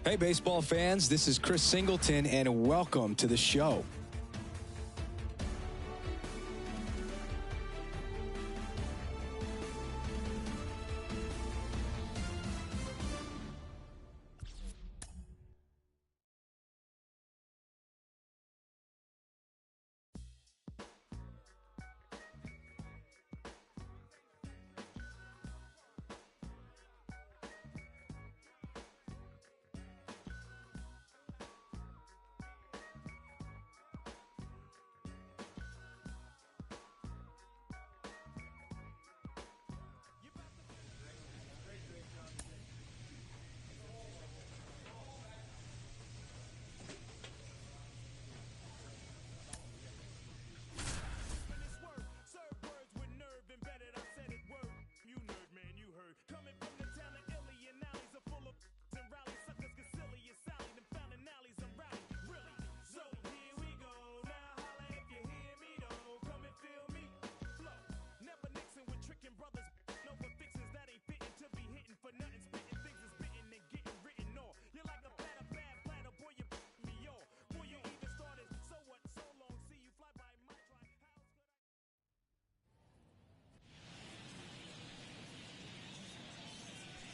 Hey, baseball fans, this is Chris Singleton, and welcome to the show.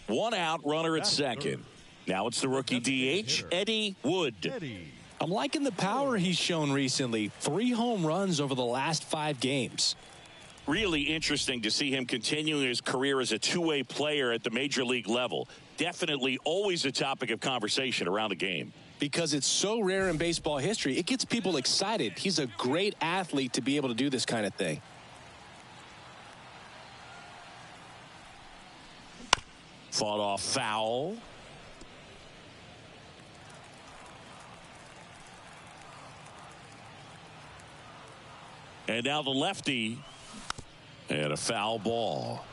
One out, runner at second. Now it's the rookie DH, Eddie Wood. I'm liking the power he's shown recently. 3 home runs over the last 5 games. Really interesting to see him continuing his career as a two-way player at the major league level. Definitely always a topic of conversation around a game. Because it's so rare in baseball history, it gets people excited. He's a great athlete to be able to do this kind of thing. Fought off foul. And now the lefty. And a foul ball.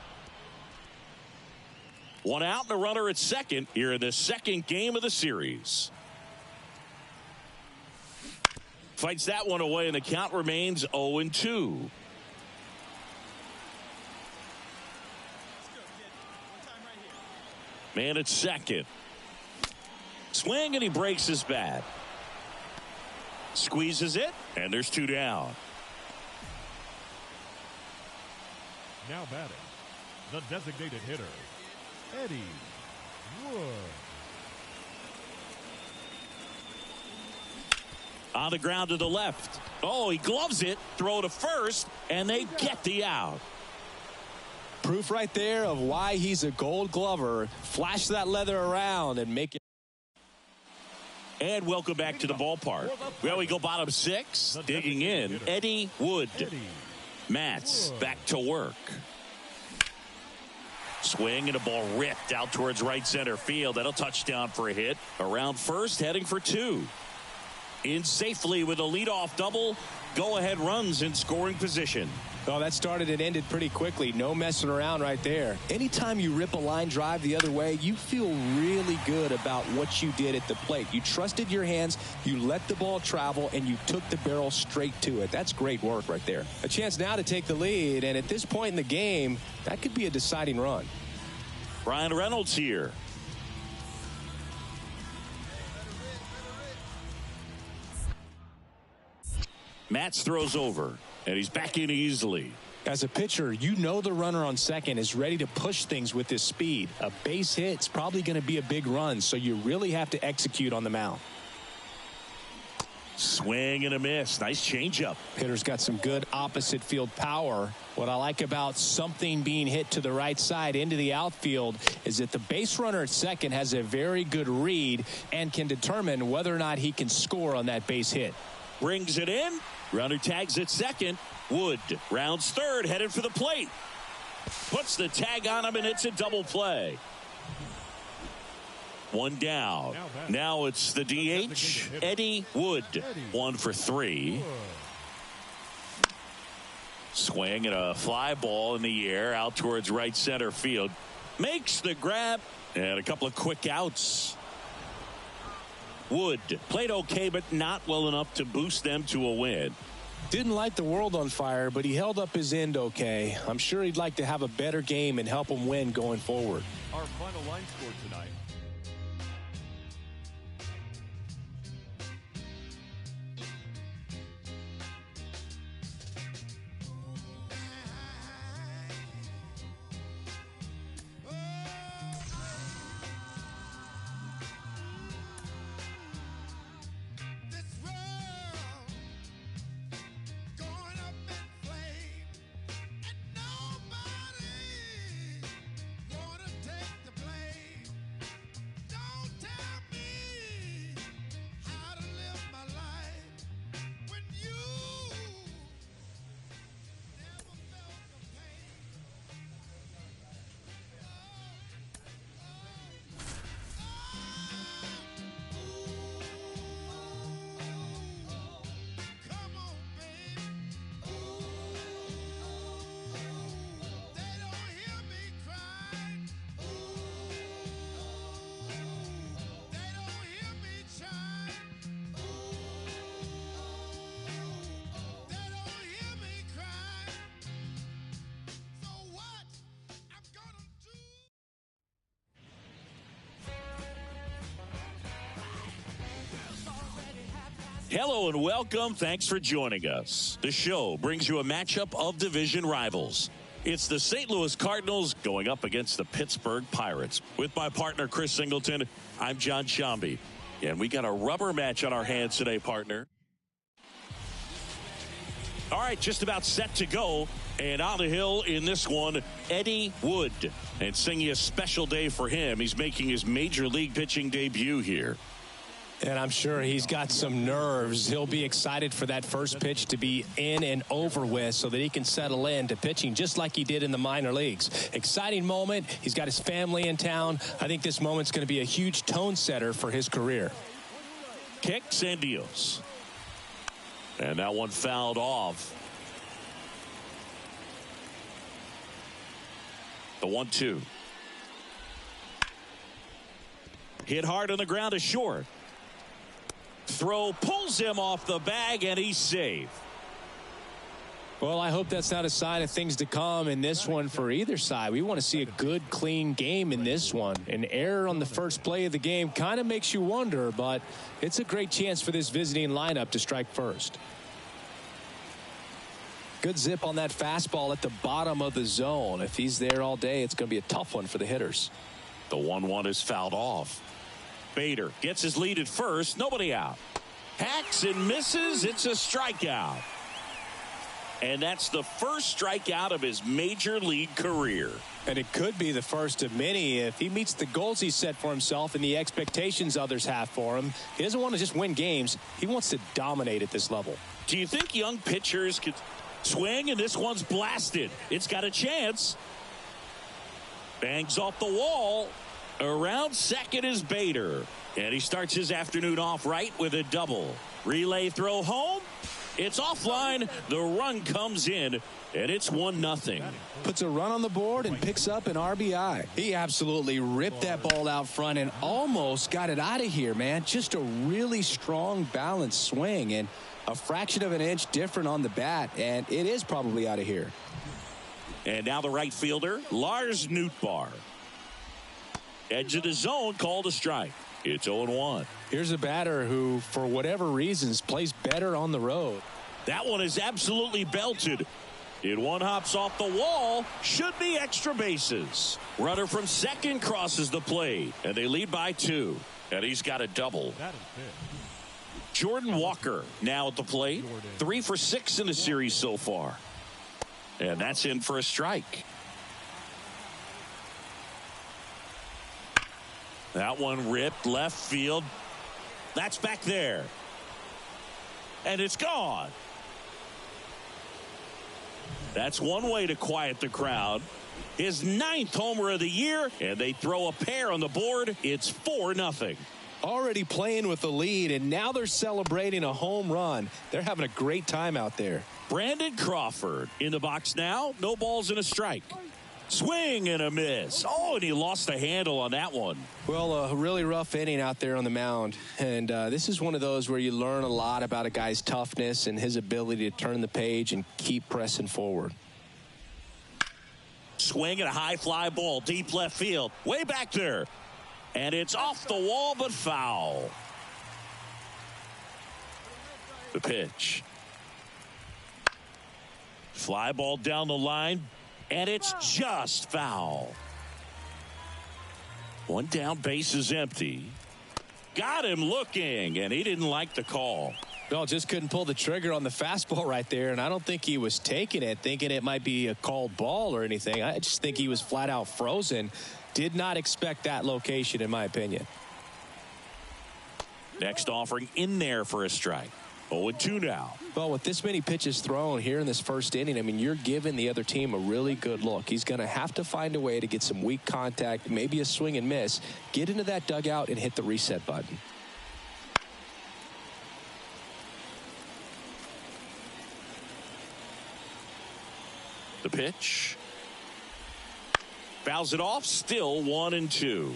1 out and a runner at second here in the second game of the series. Fights that one away, and the count remains 0-2. Man at second. Swing, and he breaks his bat. Squeezes it, and there's 2 down. Now batting, the designated hitter, Eddie Wood. On the ground to the left. Oh, he gloves it, throw to first, and they get the out. Proof right there of why he's a Gold Glover. Flash that leather around and make it. And welcome back to the ballpark. Well, we go bottom 6. Digging in, Eddie Wood. Mats back to work. Swing and a ball ripped out towards right center field. That'll touchdown for a hit. Around first, heading for 2. In safely with a leadoff double. Go-ahead runs in scoring position. Oh, that started and ended pretty quickly. No messing around right there. Anytime you rip a line drive the other way, you feel really good about what you did at the plate. You trusted your hands, you let the ball travel, and you took the barrel straight to it. That's great work right there. A chance now to take the lead, and at this point in the game, that could be a deciding run. Brian Reynolds here. Mats throws over, and he's back in easily. As a pitcher, you know the runner on second is ready to push things with his speed. A base hit's probably going to be a big run, so you really have to execute on the mound. Swing and a miss. Nice changeup. Hitter's got some good opposite field power. What I like about something being hit to the right side into the outfield is that the base runner at second has a very good read and can determine whether or not he can score on that base hit. Brings it in. Runner tags at second. Wood rounds third, headed for the plate. Puts the tag on him, and it's a double play. 1 down. Now it's the DH, Eddie Wood. 1 for 3. Swing and a fly ball in the air out towards right center field. Makes the grab, and a couple of quick outs. Wood played okay, but not well enough to boost them to a win. Didn't light the world on fire, but he held up his end okay. I'm sure he'd like to have a better game and help him win going forward. Our final line score tonight. Hello and welcome. Thanks for joining us. The show brings you a matchup of division rivals. It's the St. Louis Cardinals going up against the Pittsburgh Pirates. With my partner, Chris Singleton, I'm John Shambi. And we got a rubber match on our hands today, partner. All right, just about set to go. And on the hill in this one, Eddie Wood. And singing a special day for him. He's making his major league pitching debut here. And I'm sure he's got some nerves. He'll be excited for that first pitch to be in and over with so that he can settle into pitching just like he did in the minor leagues. Exciting moment. He's got his family in town. I think this moment's going to be a huge tone setter for his career. Kicks and deals. And that one fouled off. The 1-2. Hit hard on the ground to short. Throw pulls him off the bag, and he's safe. Well, I hope that's not a sign of things to come in this one for either side. We want to see a good, clean game in this one. An error on the first play of the game kind of makes you wonder, but it's a great chance for this visiting lineup to strike first. Good zip on that fastball at the bottom of the zone. If he's there all day, it's going to be a tough one for the hitters. The 1-1 is fouled off. Bader gets his lead at first. Nobody out. Hacks and misses. It's a strikeout. And that's the first strikeout of his major league career. And it could be the first of many if he meets the goals he set for himself and the expectations others have for him. He doesn't want to just win games. He wants to dominate at this level. Do you think young pitchers could swing, and this one's blasted? It's got a chance. Bangs off the wall. Around second is Bader. And he starts his afternoon off right with a double. Relay throw home. It's offline. The run comes in, and it's 1-0. Puts a run on the board and picks up an RBI. He absolutely ripped that ball out front and almost got it out of here, man. Just a really strong, balanced swing, and a fraction of an inch different on the bat, and it is probably out of here. And now the right fielder, Lars Nootbaar. Edge of the zone, called a strike. It's 0-1. Here's a batter who, for whatever reasons, plays better on the road. That one is absolutely belted. It one hops off the wall. Should be extra bases. Runner from second crosses the plate, and they lead by 2. And he's got a double. Jordan Walker now at the plate. 3 for 6 in the series so far. And that's in for a strike. That one ripped left field. That's back there. And it's gone. That's one way to quiet the crowd. His 9th homer of the year, and they throw a pair on the board. It's 4-0. Already playing with the lead, and now they're celebrating a home run. They're having a great time out there. Brandon Crawford in the box now. No balls and a strike. Swing and a miss. Oh, and he lost the handle on that one. Well, a really rough inning out there on the mound. And this is one of those where you learn a lot about a guy's toughness and his ability to turn the page and keep pressing forward. Swing and a high fly ball deep left field. Way back there. And it's off the wall but foul. The pitch. Fly ball down the line. And it's just foul. One down, base is empty. Got him looking, and he didn't like the call. Well, just couldn't pull the trigger on the fastball right there, and I don't think he was taking it, thinking it might be a called ball or anything. I just think he was flat out frozen. Did not expect that location, in my opinion. Next offering in there for a strike. 0-2 now. Well, with this many pitches thrown here in this first inning, I mean, you're giving the other team a really good look. He's going to have to find a way to get some weak contact, maybe a swing and miss, get into that dugout and hit the reset button. The pitch. Fouls it off, still 1-2.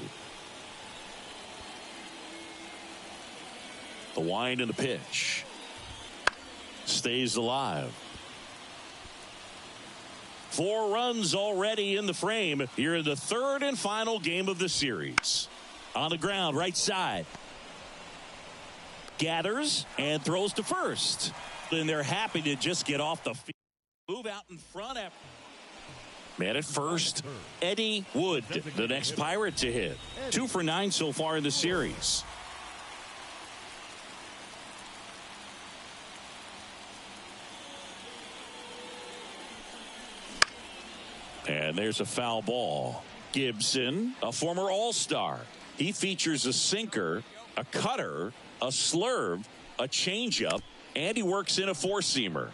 The wind and the pitch. Stays alive. 4 runs already in the frame here in the 3rd and final game of the series. On the ground, right side. gathers and throws to first. And they're happy to just get off the field. Move out in front. Man at first, Eddie Wood, the next Pirate to hit. 2 for 9 so far in the series. And there's a foul ball. Gibson, a former All-Star. He features a sinker, a cutter, a slurve, a changeup, and he works in a four-seamer.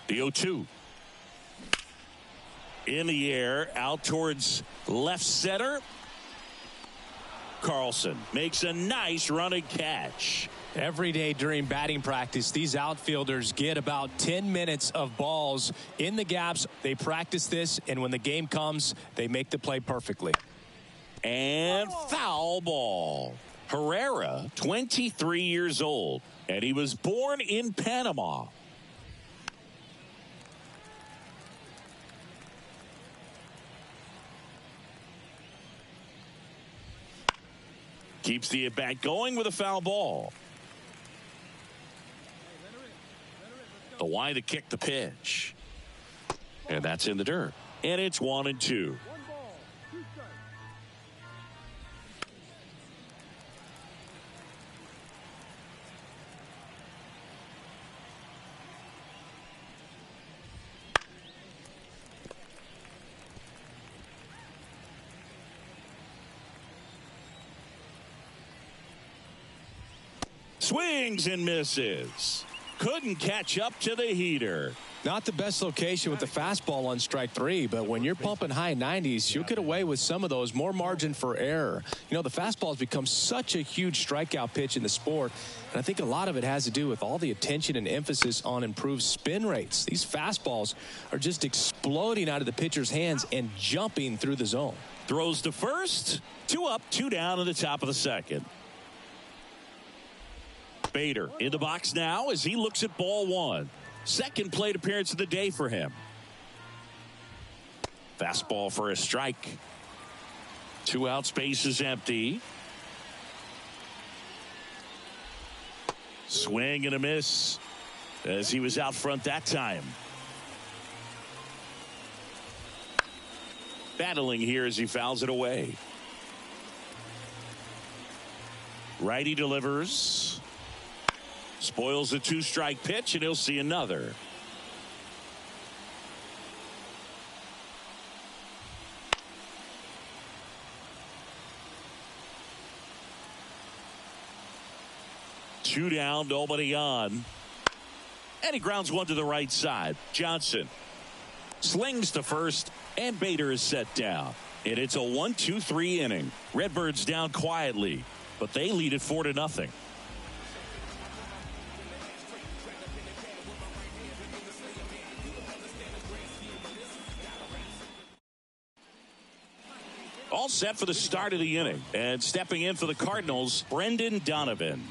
The 0-2. In the air, out towards left center. Carlson makes a nice running catch. Every day during batting practice, these outfielders get about 10 minutes of balls in the gaps. They practice this, and when the game comes, they make the play perfectly. And foul ball. Herrera, 23 years old, and he was born in Panama. Keeps the at-bat going with a foul ball. The wide to kick the pitch. And that's in the dirt. And it's 1-2. Swings and misses. Couldn't catch up to the heater. Not the best location with the fastball on strike 3, but when you're pumping high 90s, you'll get away with some of those. More margin for error. You know, the fastball has become such a huge strikeout pitch in the sport, and I think a lot of it has to do with all the attention and emphasis on improved spin rates. These fastballs are just exploding out of the pitcher's hands and jumping through the zone. Throws to first. 2 up, 2 down in the top of the second. Bader in the box now as he looks at ball 1. Second plate appearance of the day for him. Fastball for a strike. 2 out, space is empty. Swing and a miss as he was out front that time. Battling here as he fouls it away. Righty delivers. Spoils the 2-strike pitch, and he'll see another. Two down, nobody on. And he grounds one to the right side. Johnson slings to first, and Bader is set down. And it's a 1-2-3 inning. Redbirds down quietly, but they lead it 4-0. All set for the start of the inning. And stepping in for the Cardinals, Brendan Donovan.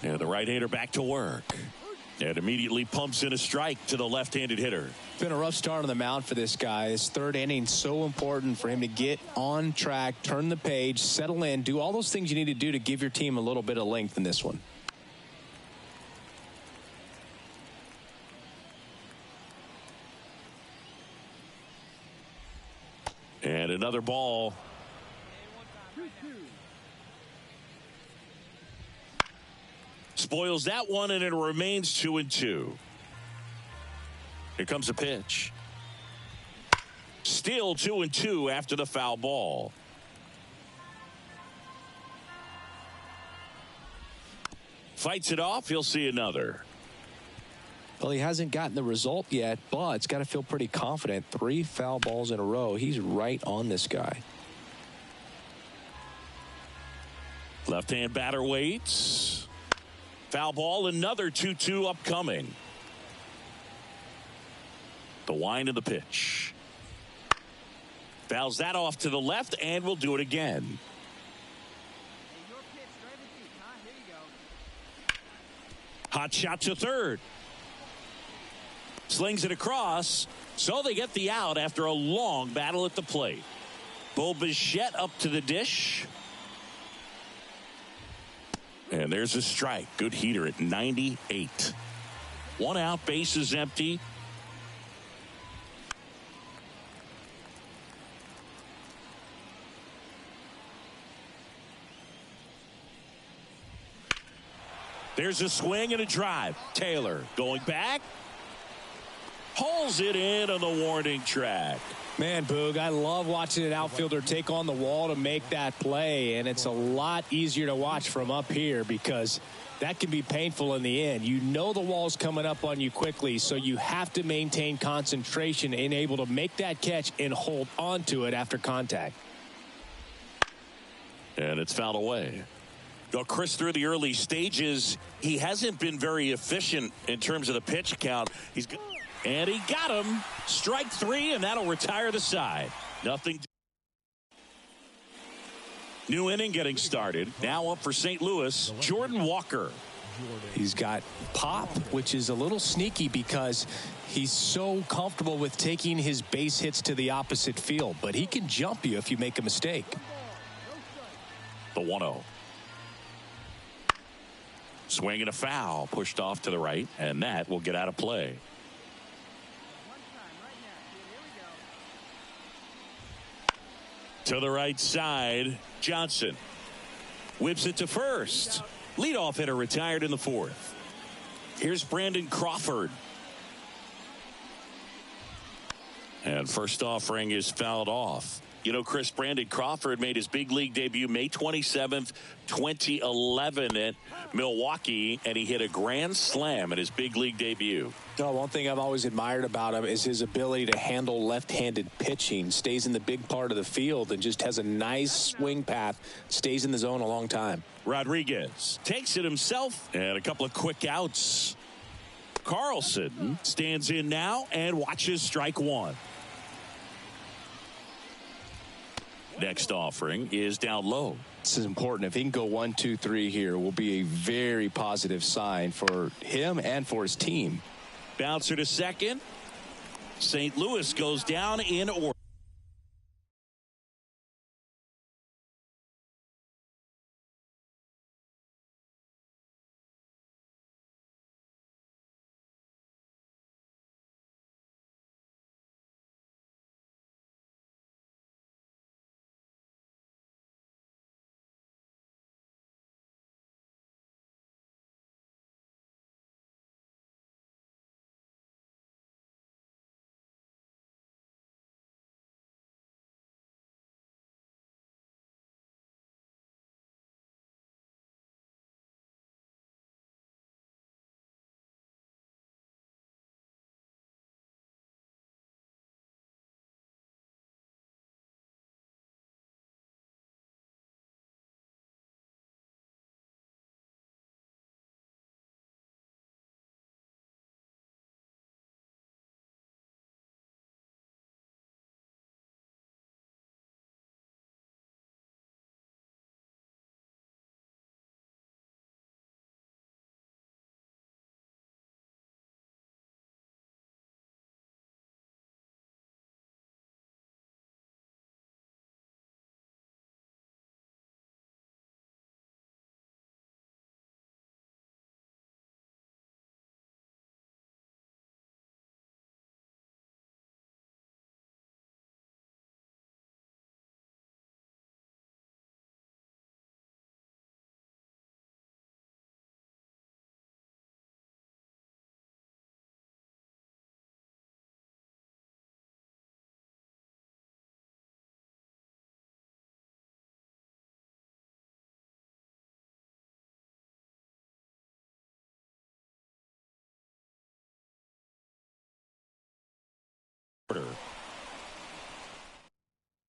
And the right-hander back to work. And immediately pumps in a strike to the left-handed hitter. Been a rough start on the mound for this guy. His third inning, so important for him to get on track, turn the page, settle in, do all those things you need to do to give your team a little bit of length in this one. And another ball. Spoils that one, and it remains 2-2. Here comes a pitch. Still 2-2 after the foul ball. Fights it off. He'll see another. Well, he hasn't gotten the result yet, but it's got to feel pretty confident. 3 foul balls in a row. He's right on this guy. Left-hand batter waits. Foul ball, another 2-2 upcoming. The wind of the pitch. Fouls that off to the left, and we'll do it again. Hot shot to third. Slings it across, so they get the out after a long battle at the plate. Bo Bichette up to the dish. And there's a strike. Good heater at 98. 1 out, base is empty. There's a swing and a drive. Taylor going back. Hauls it in on the warning track. Man, Boog, I love watching an outfielder take on the wall to make that play, and it's a lot easier to watch from up here because that can be painful in the end. You know the wall's coming up on you quickly, so you have to maintain concentration and able to make that catch and hold on to it after contact. And it's fouled away. Well, Chris, through the early stages, he hasn't been very efficient in terms of the pitch count. And he got him. Strike 3, and that'll retire the side. Nothing. New inning getting started. Now up for St. Louis, Jordan Walker. He's got pop, which is a little sneaky because he's so comfortable with taking his base hits to the opposite field. But he can jump you if you make a mistake. The 1-0. Swing and a foul. Pushed off to the right, and that will get out of play. To the right side, Johnson whips it to first. Leadoff hitter retired in the 4th. Here's Brandon Crawford. And first offering is fouled off. You know, Chris, Brandon Crawford made his big league debut May 27th, 2011 at Milwaukee, and he hit a grand slam at his big league debut. No, one thing I've always admired about him is his ability to handle left-handed pitching. Stays in the big part of the field and just has a nice swing path. Stays in the zone a long time. Rodriguez takes it himself, and a couple of quick outs. Carlson stands in now and watches strike 1. Next offering is down low. This is important. If he can go 1, 2, 3 here, will be a very positive sign for him and for his team. Bouncer to second. St. Louis goes down in order.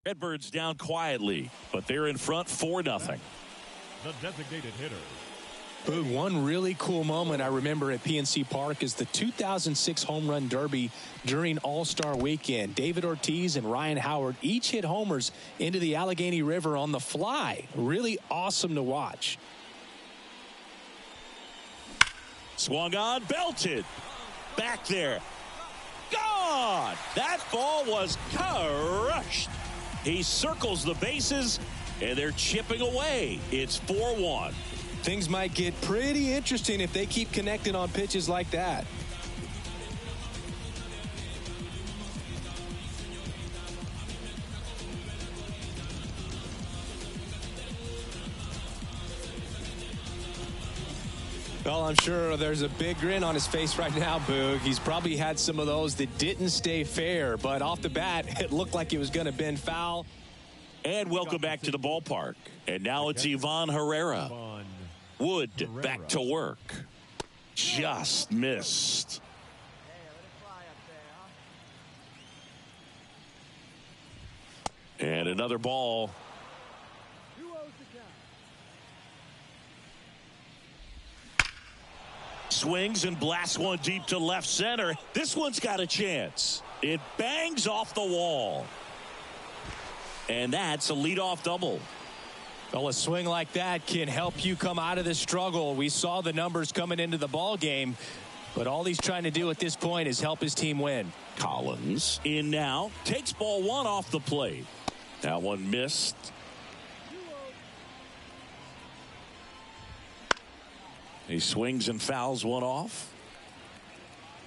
Redbirds down quietly, but they're in front 4-0. The designated hitter. But one really cool moment I remember at PNC Park is the 2006 Home Run Derby during All-Star Weekend. David Ortiz and Ryan Howard each hit homers into the Allegheny River on the fly. Really awesome to watch. Swung on, belted. Back there. gone. That ball was crushed. He circles the bases, and they're chipping away. It's 4-1. Things might get pretty interesting if they keep connecting on pitches like that. Well, I'm sure there's a big grin on his face right now, Boog. He's probably had some of those that didn't stay fair, but off the bat, it looked like it was going to bend foul. And welcome back to the ballpark. And now it's Ivan Herrera. Wood back to work. Just missed. And another ball. Swings and blasts one deep to left center. This one's got a chance. It bangs off the wall. And that's a leadoff double. Well, a swing like that can help you come out of this struggle. We saw the numbers coming into the ball game, but all he's trying to do at this point is help his team win. Collins in now. Takes ball one off the plate. That one missed. He swings and fouls one off.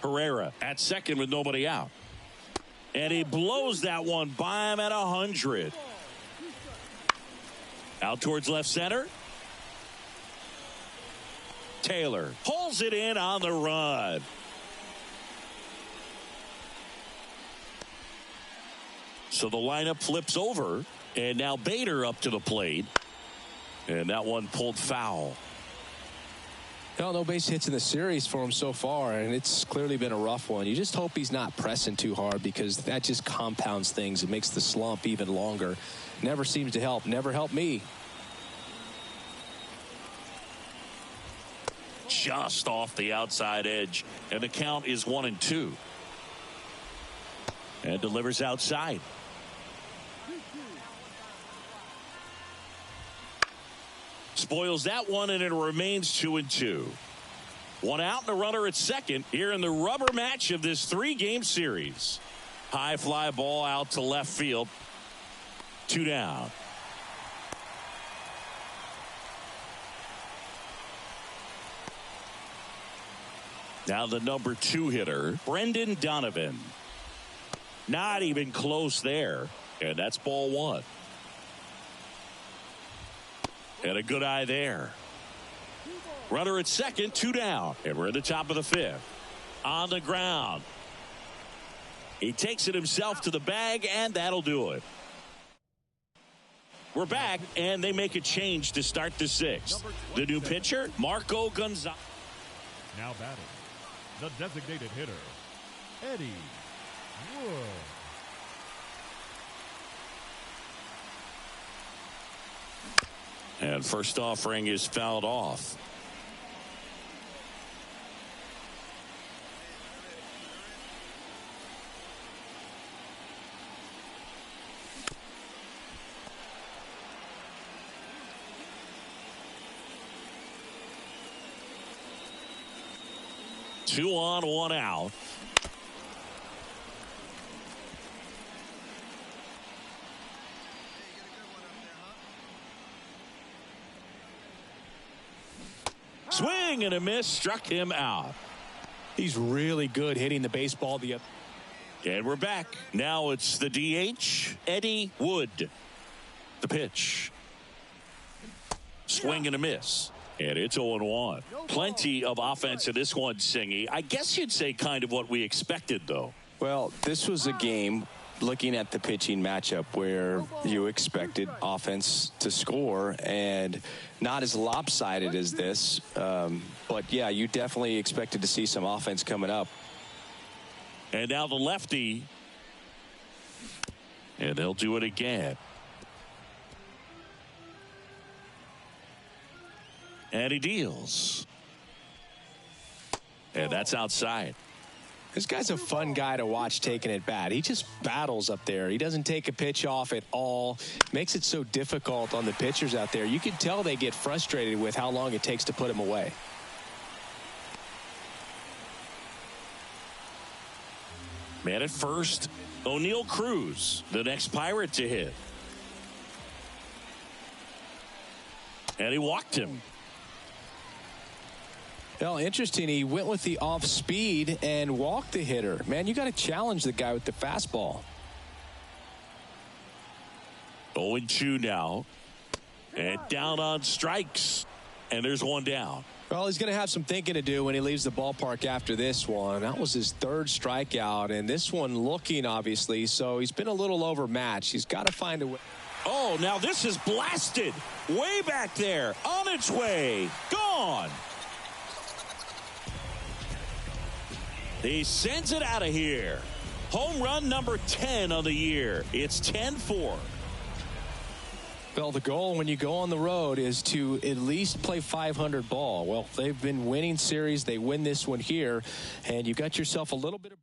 Herrera at second with nobody out. And he blows that one by him at 100. Out towards left center. Taylor pulls it in on the run. So the lineup flips over. And now Bader up to the plate. And that one pulled foul. Well, no base hits in the series for him so far, and it's clearly been a rough one. You just hope he's not pressing too hard because that just compounds things. It makes the slump even longer. Never seems to help. Never helped me. Just off the outside edge, and the count is 1-2. And delivers outside. Spoils that one, and it remains 2-2. One out and a runner at second here in the rubber match of this 3-game series. High fly ball out to left field. 2 down. Now the number 2 hitter, Brendan Donovan. Not even close there. And that's ball 1. And a good eye there. Runner at second, 2 down. And we're at the top of the 5th. On the ground. He takes it himself to the bag, and that'll do it. We're back, and they make a change to start the 6th. The new pitcher, Marco Gonzalez. Now batting, the designated hitter, Eddie Wood. And first offering is fouled off. Two on, 1 out. Swing and a miss, struck him out. He's really good hitting the baseball. And we're back. Now it's the DH, Eddie Wood. The pitch. Swing and a miss. And it's 0-1. Plenty of offense in this one, Singy. I guess you'd say kind of what we expected, though. Well, this was a game, looking at the pitching matchup, where you expected offense to score, and not as lopsided as this. But, yeah, you definitely expected to see some offense coming up. And now the lefty. And they'll do it again. And he deals. And that's outside. This guy's a fun guy to watch taking at bat. He just battles up there. He doesn't take a pitch off at all. Makes it so difficult on the pitchers out there. You can tell they get frustrated with how long it takes to put him away. Man at first, O'Neal Cruz, the next Pirate to hit. And he walked him. Well, interesting. He went with the off speed and walked the hitter. Man, you got to challenge the guy with the fastball. 0-2 now. And down on strikes. And there's one down. Well, he's going to have some thinking to do when he leaves the ballpark after this one. That was his third strikeout, and this one looking, obviously, so he's been a little overmatched. He's got to find a way. Oh, now this is blasted. Way back there. On its way. Gone. He sends it out of here. Home run number 10 on the year. It's 10-4. Well, the goal when you go on the road is to at least play 500 ball. Well, they've been winning series. They win this one here, and you got yourself a little bit of...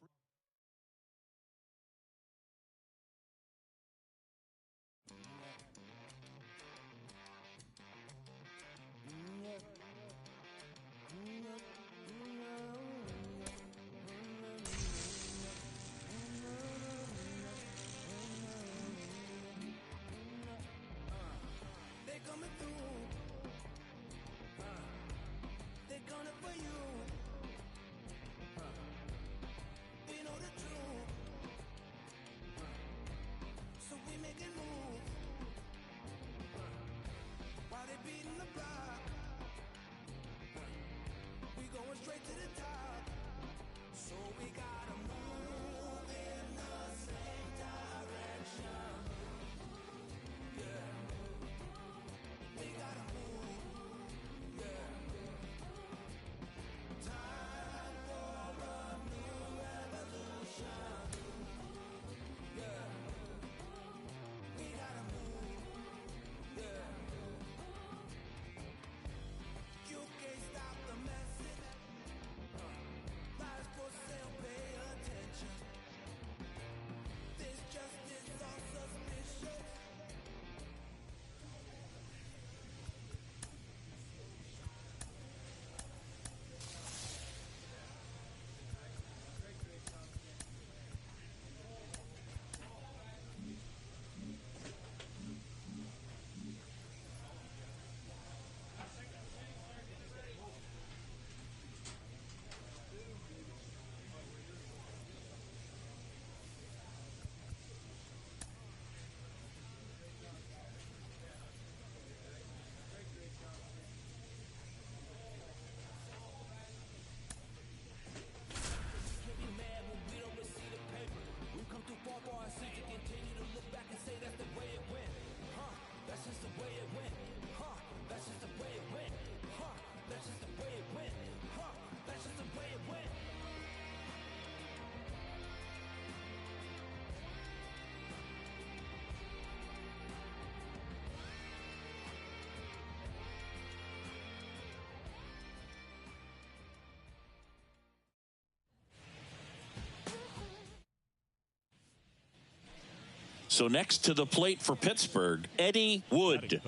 So next to the plate for Pittsburgh, Eddie Wood.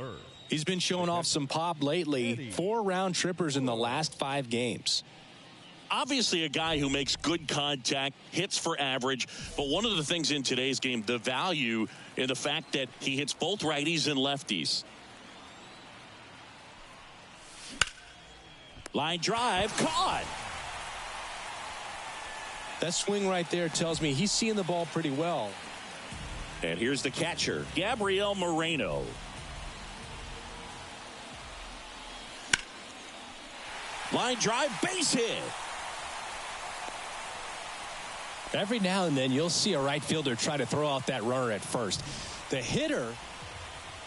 He's been showing off some pop lately. 4 round trippers in the last 5 games. Obviously a guy who makes good contact, hits for average, but one of the things in today's game, the value in the fact that he hits both righties and lefties. Line drive, caught. That swing right there tells me he's seeing the ball pretty well. And here's the catcher, Gabriel Moreno. Line drive, base hit. Every now and then you'll see a right fielder try to throw out that runner at first. The hitter.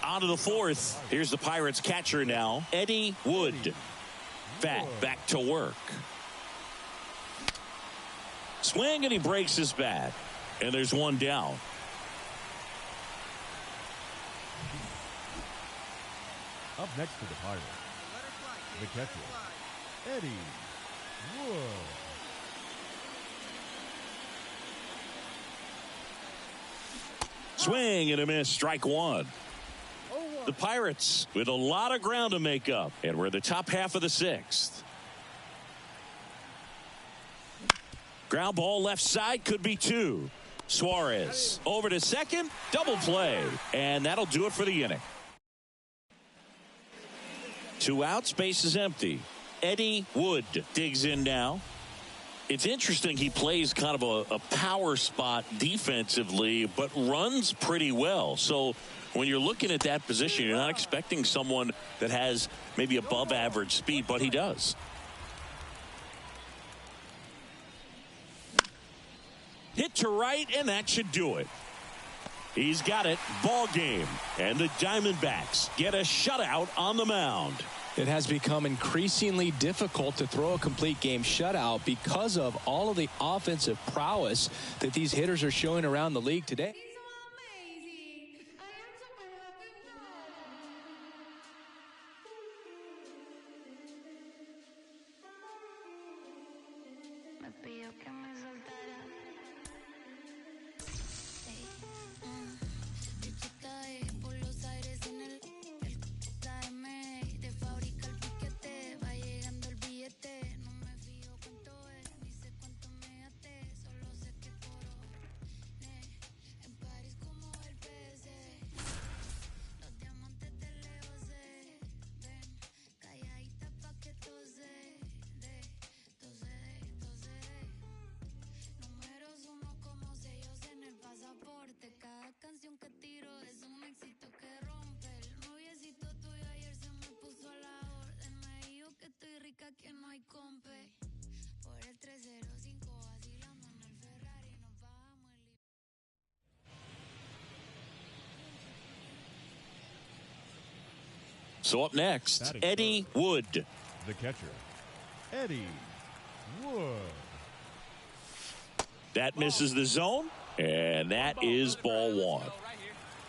On to the 4th. Here's the Pirates catcher now, Eddie Wood. Back to work. Swing, and he breaks his bat. And there's one down. Up next to the Pirates, the catcher, Eddie Wood. Swing and a miss, strike one. The Pirates with a lot of ground to make up, and we're in the top half of the 6th. Ground ball left side, could be two. Suarez over to second, double play, and that'll do it for the inning. 2 outs, base is empty. Eddie Wood digs in now. It's interesting, he plays kind of a power spot defensively, but runs pretty well. So when you're looking at that position, you're not expecting someone that has maybe above average speed, but he does. Hit to right, and that should do it. He's got it. Ball game. And the Diamondbacks get a shutout on the mound. It has become increasingly difficult to throw a complete game shutout because of all of the offensive prowess that these hitters are showing around the league today. So up next, Eddie Wood. The catcher, Eddie Wood. That misses the zone, and that is ball one.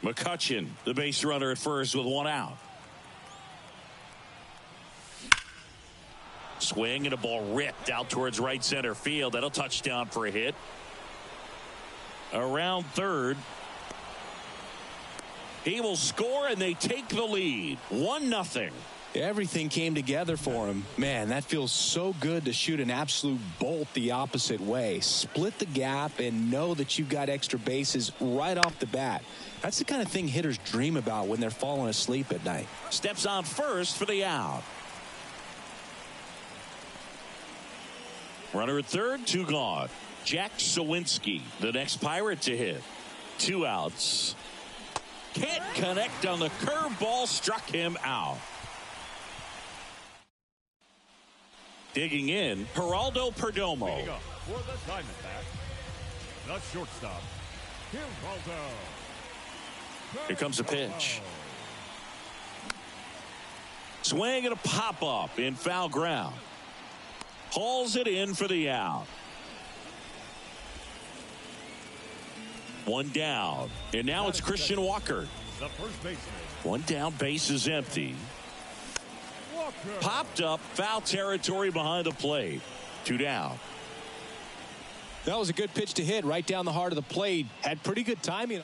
McCutchen, the base runner at first with 1 out. Swing and a ball ripped out towards right center field. That'll touchdown for a hit. Around third. He will score, and they take the lead. 1-0. Everything came together for him. Man, that feels so good to shoot an absolute bolt the opposite way. Split the gap and know that you've got extra bases right off the bat. That's the kind of thing hitters dream about when they're falling asleep at night. Steps on first for the out. Runner at third, 2 gone. Jack Sawinski, the next Pirate to hit. 2 outs. Can't connect on the curveball, struck him out. Digging in, Geraldo Perdomo. Leading up for the Diamondbacks, the shortstop, Geraldo. Here comes a pitch. Swing and a pop-up in foul ground. Hauls it in for the out. 1 down. And now it's Christian Walker. The first baseman. 1 down, base is empty. Walker. Popped up, foul territory behind the plate. 2 down. That was a good pitch to hit right down the heart of the plate. Had pretty good timing.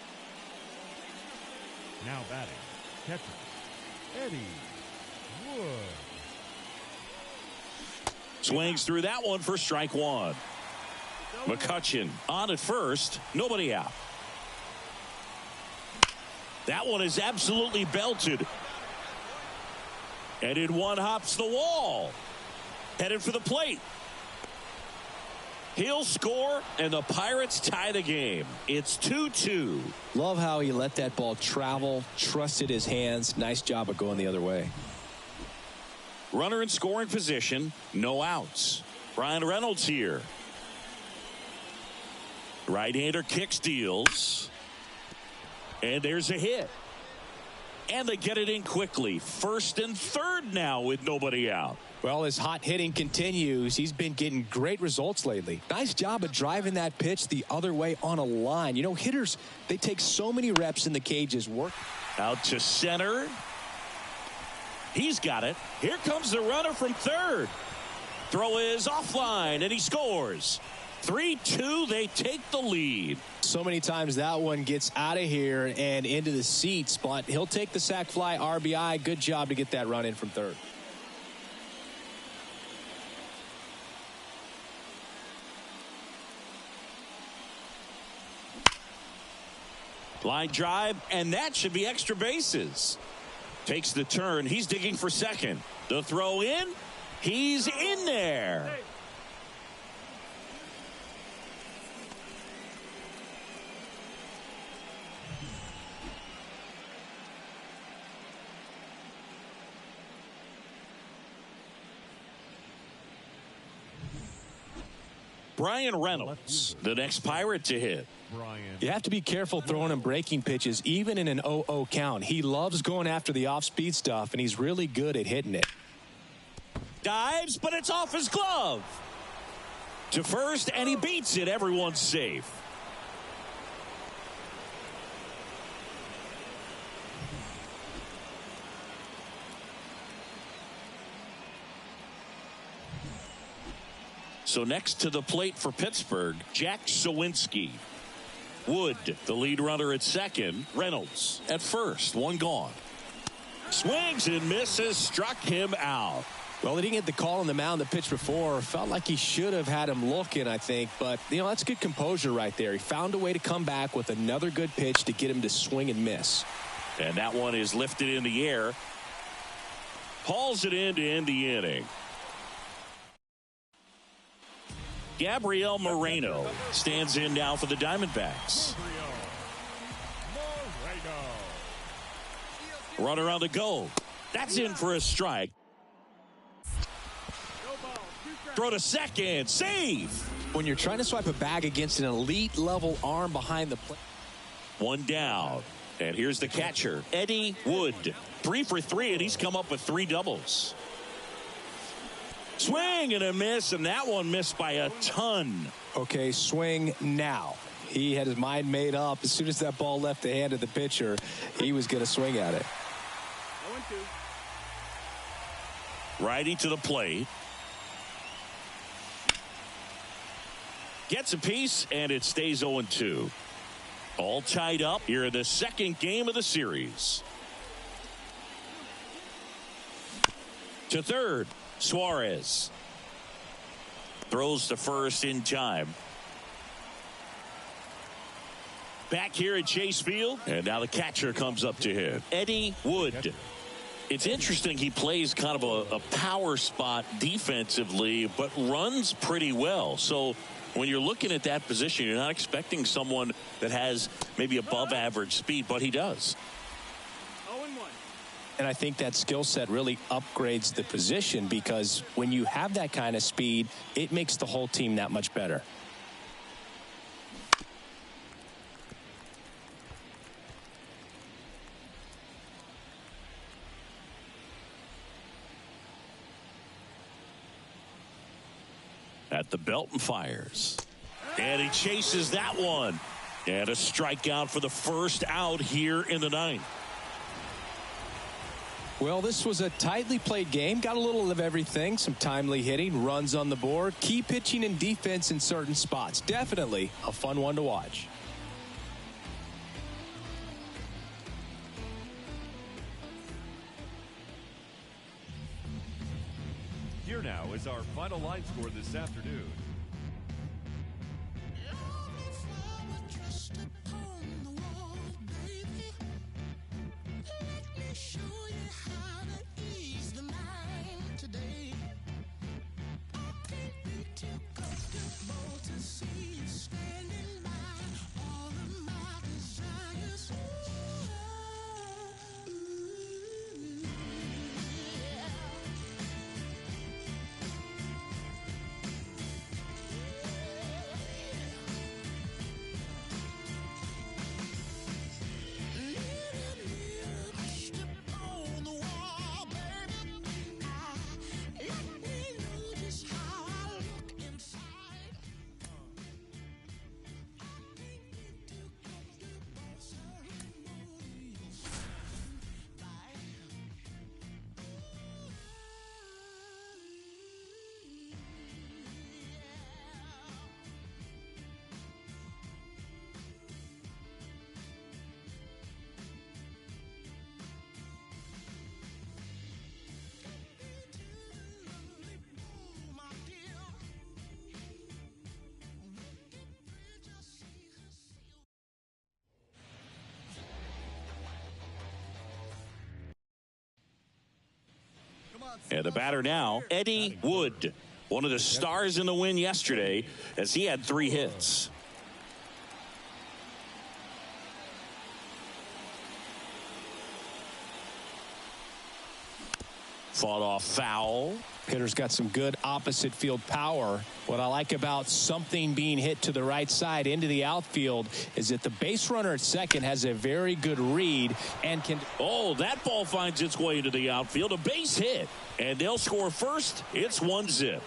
Now batting, catcher, Eddie Wood. Swings through that one for strike 1. McCutchen on at first, nobody out. That one is absolutely belted. And in one hops the wall. Headed for the plate. He'll score, and the Pirates tie the game. It's 2-2. Love how he let that ball travel, trusted his hands. Nice job of going the other way. Runner in scoring position, no outs. Brian Reynolds here. Right-hander kick steals. And there's a hit. And they get it in quickly. First and third now with nobody out. Well, his hot hitting continues. He's been getting great results lately. Nice job of driving that pitch the other way on a line. You know, hitters, they take so many reps in the cages. Work out to center. He's got it. Here comes the runner from third. Throw is offline, and he scores. 3-2, they take the lead. So many times that one gets out of here and into the seats, but he'll take the sac fly RBI. Good job to get that run in from third. Line drive, and that should be extra bases. Takes the turn. He's digging for second. The throw in. He's in there. Brian Reynolds, the next Pirate to hit. You have to be careful throwing him breaking pitches, even in an 0-0 count. He loves going after the off-speed stuff, and he's really good at hitting it. Dives, but it's off his glove. To first, and he beats it. Everyone's safe. So next to the plate for Pittsburgh, Jack Sawinski. Wood, the lead runner at second. Reynolds at first. One gone. Swings and misses. Struck him out. Well, he didn't get the call on the mound the pitch before. Felt like he should have had him looking, I think. But, you know, that's good composure right there. He found a way to come back with another good pitch to get him to swing and miss. And that one is lifted in the air. Hauls it in to end the inning. Gabriel Moreno stands in now for the Diamondbacks. Runner on the go. That's in for a strike. Throw to second. Save. When you're trying to swipe a bag against an elite level arm behind the plate. One down. And here's the catcher, Eddie Wood. 3 for 3, and he's come up with 3 doubles. Swing and a miss, and that one missed by a ton. Okay, swing now. He had his mind made up. As soon as that ball left the hand of the pitcher, he was going to swing at it. Righty to the plate. Gets a piece, and it stays 0-2. All tied up here in the second game of the series. To third. Suarez throws to first in time. Back here at Chase Field, and now the catcher comes up to hit. Eddie Wood. It's interesting, he plays kind of a power spot defensively, but runs pretty well. So when you're looking at that position, you're not expecting someone that has maybe above average speed, but he does. And I think that skill set really upgrades the position, because when you have that kind of speed, it makes the whole team that much better. At the belt and fires. And he chases that one. And a strikeout for the first out here in the ninth. Well, this was a tightly played game. Got a little of everything. Some timely hitting, runs on the board, key pitching and defense in certain spots. Definitely a fun one to watch. Here now is our final line score this afternoon. And the batter now, Eddie Wood, one of the stars in the win yesterday as he had 3 hits. Fought off foul. Hitter's got some good opposite field power. What I like about something being hit to the right side into the outfield is that the base runner at second has a very good read and can... Oh, that ball finds its way into the outfield. A base hit. And they'll score first. It's 1-0.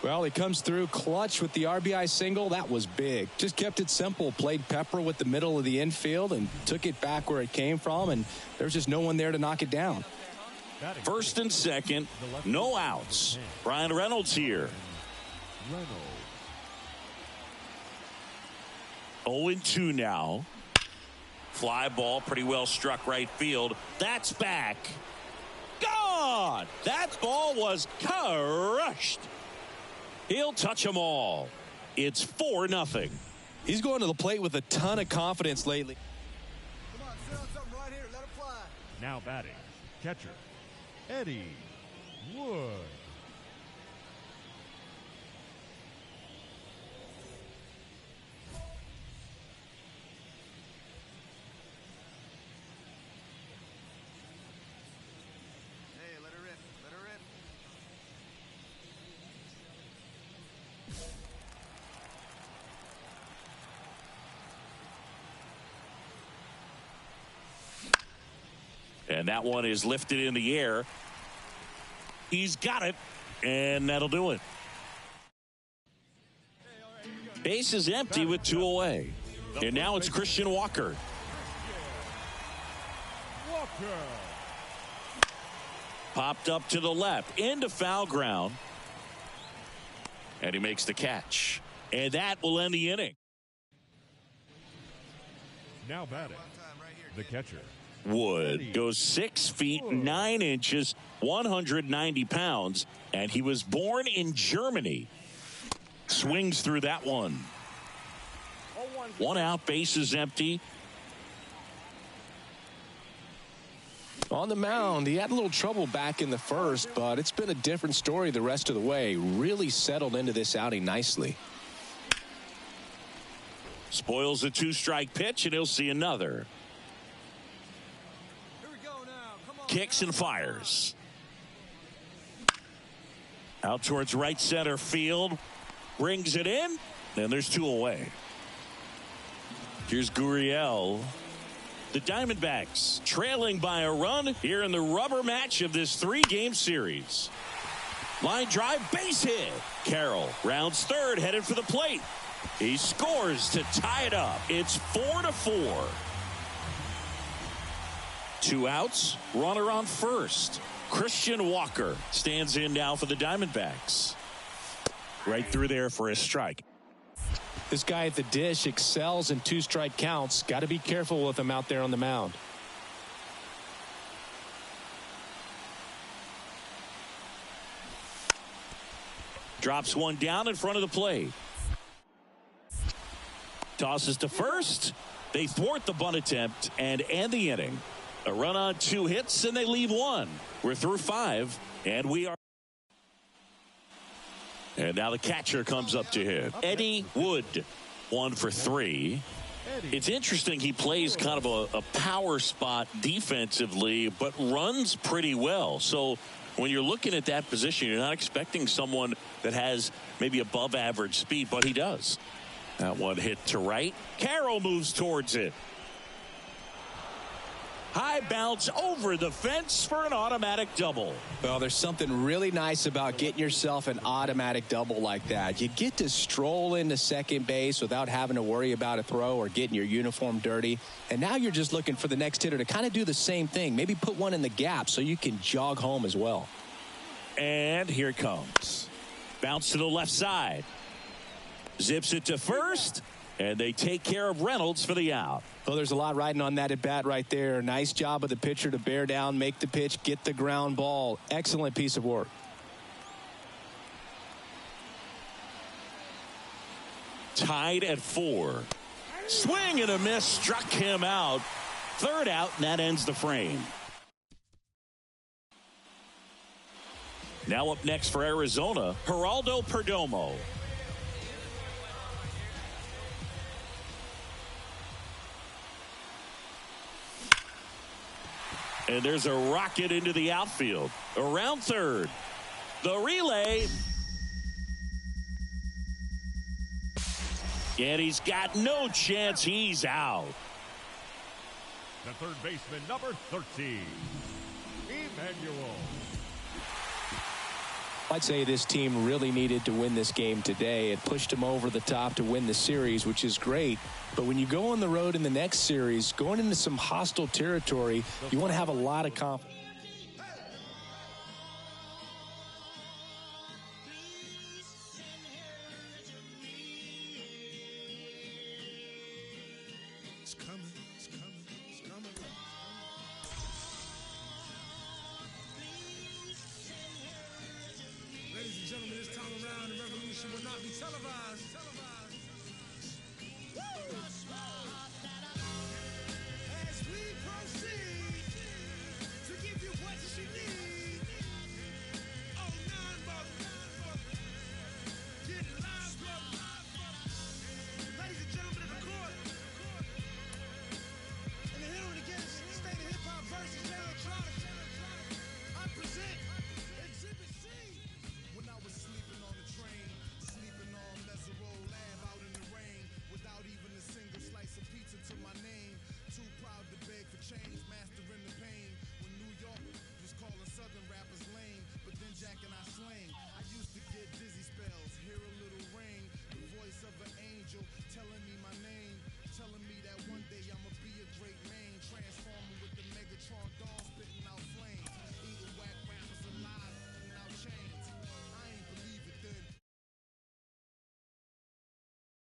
Well, he comes through clutch with the RBI single. That was big. Just kept it simple. Played Pepper with the middle of the infield and took it back where it came from. And there's just no one there to knock it down. First and second, no outs. Brian Reynolds here. 0-2 now. Fly ball, pretty well struck right field. That's back. Gone! That ball was crushed. He'll touch them all. It's 4-0. He's going to the plate with a ton of confidence lately. Come on, set up something right here. Let it fly. Now batting, catcher, Eddie Wood. Hey, let her rip. Let her rip. And that one is lifted in the air. He's got it, and that'll do it. Base is empty with 2 away. And now it's Christian Walker. Popped up to the left, into foul ground. And he makes the catch. And that will end the inning. Now batting, the catcher, Wood goes 6 feet 9 inches, 190 pounds, and he was born in Germany. Swings through that one. 1 out, base is empty. On the mound, he had a little trouble back in the first, but it's been a different story the rest of the way. Really settled into this outing nicely. Spoils a 2-strike pitch, and he'll see another. Kicks and fires. Out towards right center field. Brings it in. And there's 2 away. Here's Gurriel. The Diamondbacks trailing by a run here in the rubber match of this 3-game series. Line drive, base hit. Carroll rounds third, headed for the plate. He scores to tie it up. It's 4-4. 2 outs, runner on first. Christian Walker stands in now for the Diamondbacks. Right through there for a strike. This guy at the dish excels in 2-strike counts. Got to be careful with him out there on the mound. Drops one down in front of the plate. Tosses to first. They thwart the bunt attempt and end the inning. A run on 2 hits, and they leave 1. We're through 5, and we are. And now the catcher comes up to hit. Eddie Wood, 1 for 3. It's interesting, he plays kind of a power spot defensively, but runs pretty well. So when you're looking at that position, you're not expecting someone that has maybe above average speed, but he does. That one hit to right. Carroll moves towards it. High bounce over the fence for an automatic double. Well, there's something really nice about getting yourself an automatic double like that. You get to stroll into second base without having to worry about a throw or getting your uniform dirty. And now you're just looking for the next hitter to kind of do the same thing. Maybe put one in the gap so you can jog home as well. And here it comes. Bounce to the left side. Zips it to first. And they take care of Reynolds for the out. Well, there's a lot riding on that at bat right there. Nice job of the pitcher to bear down, make the pitch, get the ground ball. Excellent piece of work. Tied at 4. Swing and a miss, struck him out. 3rd out, and that ends the frame. Now up next for Arizona, Geraldo Perdomo. And there's a rocket into the outfield. Around third. The relay. And he's got no chance. He's out. The third baseman, number 13, Emmanuel. I'd say this team really needed to win this game today. It pushed them over the top to win the series, which is great. But when you go on the road in the next series, going into some hostile territory, you want to have a lot of confidence. It's coming.